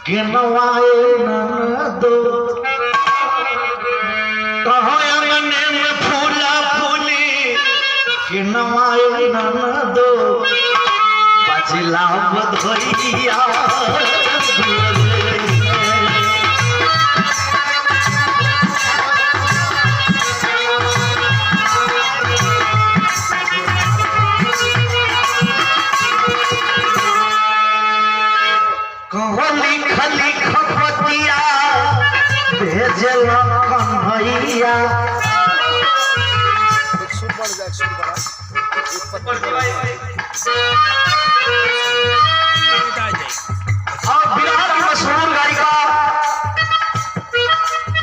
के नवाए ननदो कहो अंगने में फूला फूली के नवाए ननदो बजला बधैया खली खपतिया भेजल कन्हैया और बिहार की मशहूर गायिका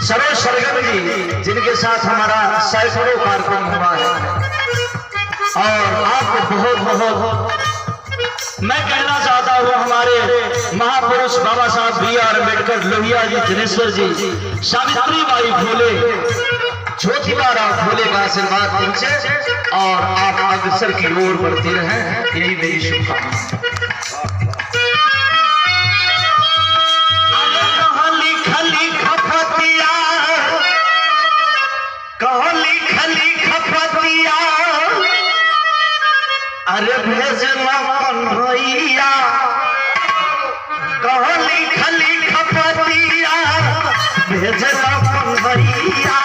सरोज सरगम जी जिनके साथ हमारा सैकड़ों कार्यक्रम हुआ है और आपको बहुत बहुत मैं कहना चाहता हूँ हमारे महापुरुष बाबा साहब B.R. अम्बेडकर, लोहिया जी, दिनेश्वर जी, सावित्री बाई फूले, ज्योतिबा राव फूले का आशीर्वाद पहुंचे और आप अग्रसर की ओर बढ़ते रहें, यही मेरी शुभकामना। अरे भेजना कन्हैया कहली खली खपतिया भेजना कन्हैया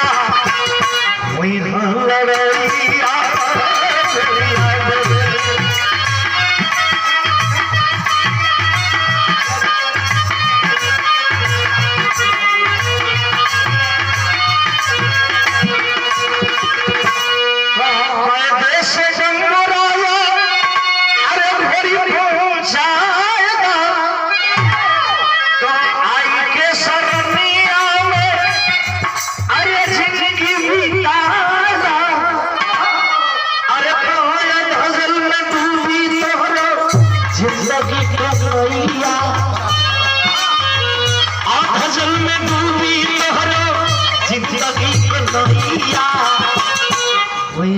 वही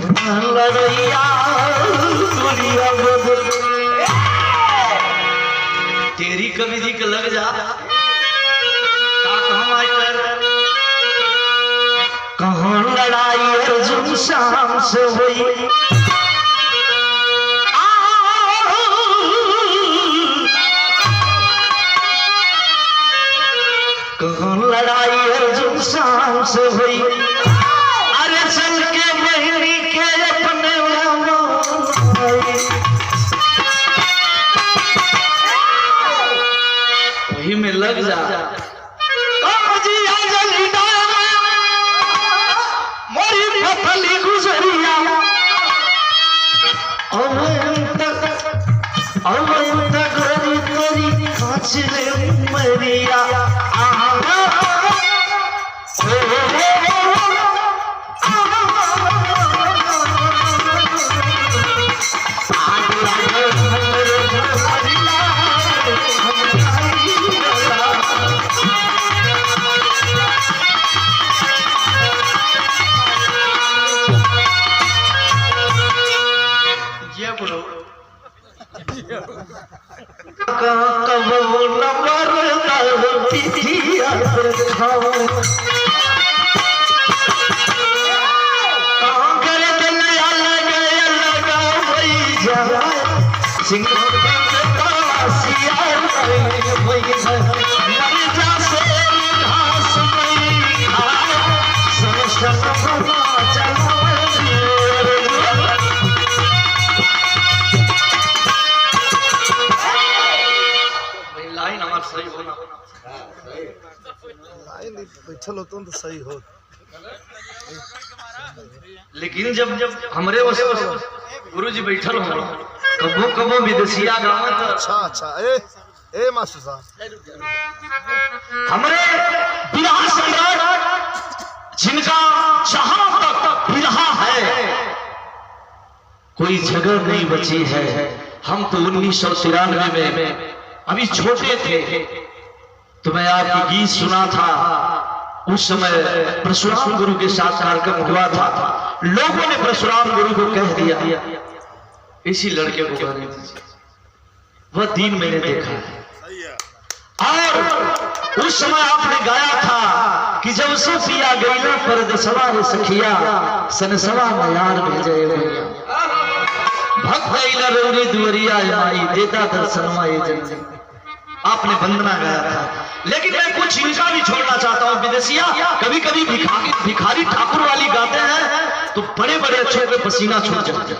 लड़ैया तेरी कभी जी के लग जा कहाँ लड़ाई अर्जुन शाम से हुई कहाँ लड़ाई अर्जुन शाम से हुई अरे चल के बहनी के अपने वही में लग जा मोरी फली गुजरिया गरी गरी कांचले मरिया बैठल होता तो सही हो लेकिन जब हमरे गुरु जी बैठल हो कबो कबो विदेशिया गाँव अच्छा ए मास्टर साहब हमरे बिरहा सम्राट जिनका जहां तक बिरहा है कोई जगह नहीं बची है। हम तो 1993 में अभी छोटे थे तो मैं आपकी गीत सुना था। उस समय परशुराम गुरु के साथ कार्यक्रम हुआ था। लोगों ने परशुराम गुरु को कह दिया इसी लड़के को गाने दीजिए। वह दिन मैंने देखा है और उस समय आपने गाया था कि जब से पिया गईला पर दसवा रे सखिया सनसवा मयार भेजे भैया भक्त गईला रोरी दुवरिया आई देता दर्शनवा ये जन आपने वंदना गाया था। लेकिन मैं कुछ इनका भी छोड़ना चाहता हूँ विदेशिया। कभी कभी भिखारी ठाकुर वाली गाते हैं तो बड़े बड़े अच्छों पे पसीना छूट जाता है।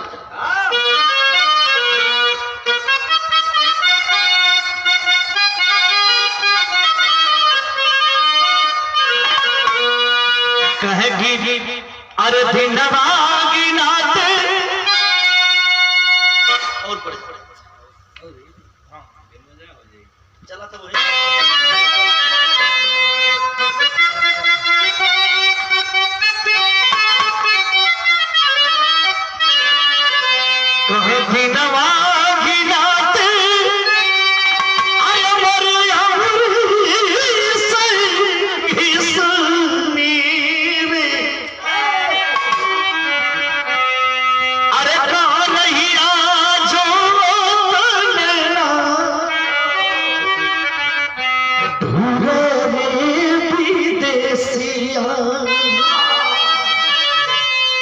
कहेगी अरे दिनवा गिनाते और बड़े चला तो वही कहे दिनवा गिनाते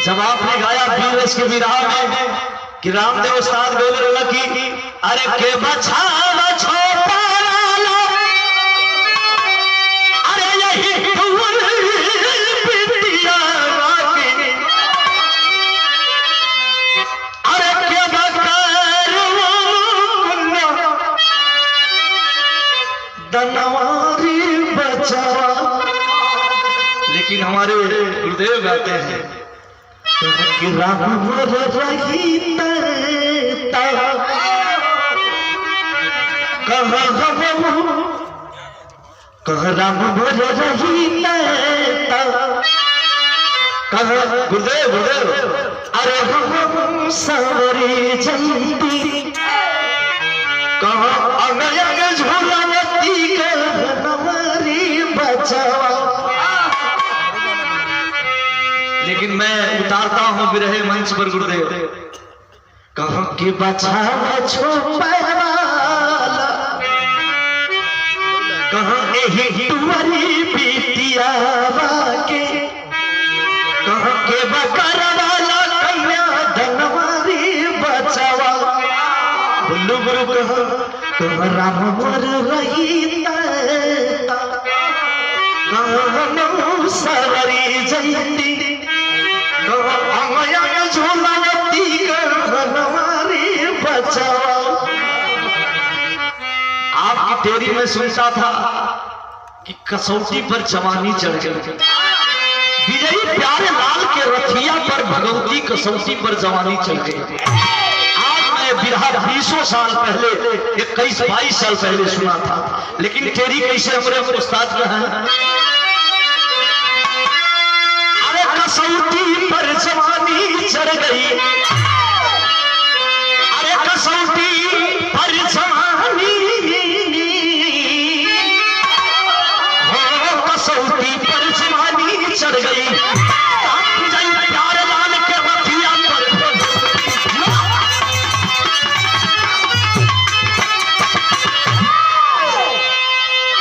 जब आपने गाया बीरस के विराह में कि रामदेव उस्ताद बोले रोला की अरे के बछावा छोटा लाला अरे यही तुवर बिटिया के अरे के बकर दनवारी बचावा। लेकिन हमारे गुरुदेव गाते हैं कि राम रही कह राम रही गुरुदेव गुरुदेव अरे हम सवरी जल्दी कह अगय झूलावती नवरी बचावा। लेकिन मैं उतारता हूं बिरहे मंच पर गुरुदेव कह के बचावा छोपवाला कह एही तुम्हारी बिटिया के कह के बकर वाला कन्या धनवारी बचावा। बुल्लू गुरु कह राम मर रही कह सवरी जयती आपकी तेरी में सुनता था कि कसौटी पर जवानी चढ़ गई। विजयी प्यारे लाल के रथिया पर भगवती कसौटी पर जवानी चढ़ गई। आज मैं बिरहा 20 साल पहले 21-22 साल पहले सुना था। लेकिन तेरी कैसे हमरे उस्ताद में है कसौटी पर जवानी चढ़ गई अरे कसौटी पर जवानी हो कसौटी पर जवानी चढ़ गई। प्यारे लाल के रथिया पर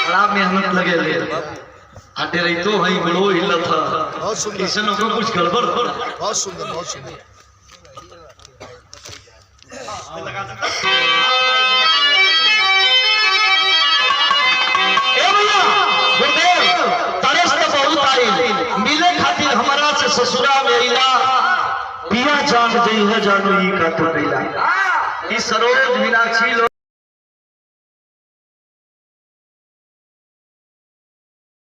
बड़ा मेहनत लगे हटे रही तो वही बड़ो हिला था। बहुत सुंदर किसी ने कुछ गड़बड़ बहुत सुंदर बहुत सुंदर। ए भैया गुरुदेव तरस तो बहुत आई मिले खातिर हमारा से ससुरा में इला पिया जान जई है जानू का तो इला इस सरोज मीनाक्षी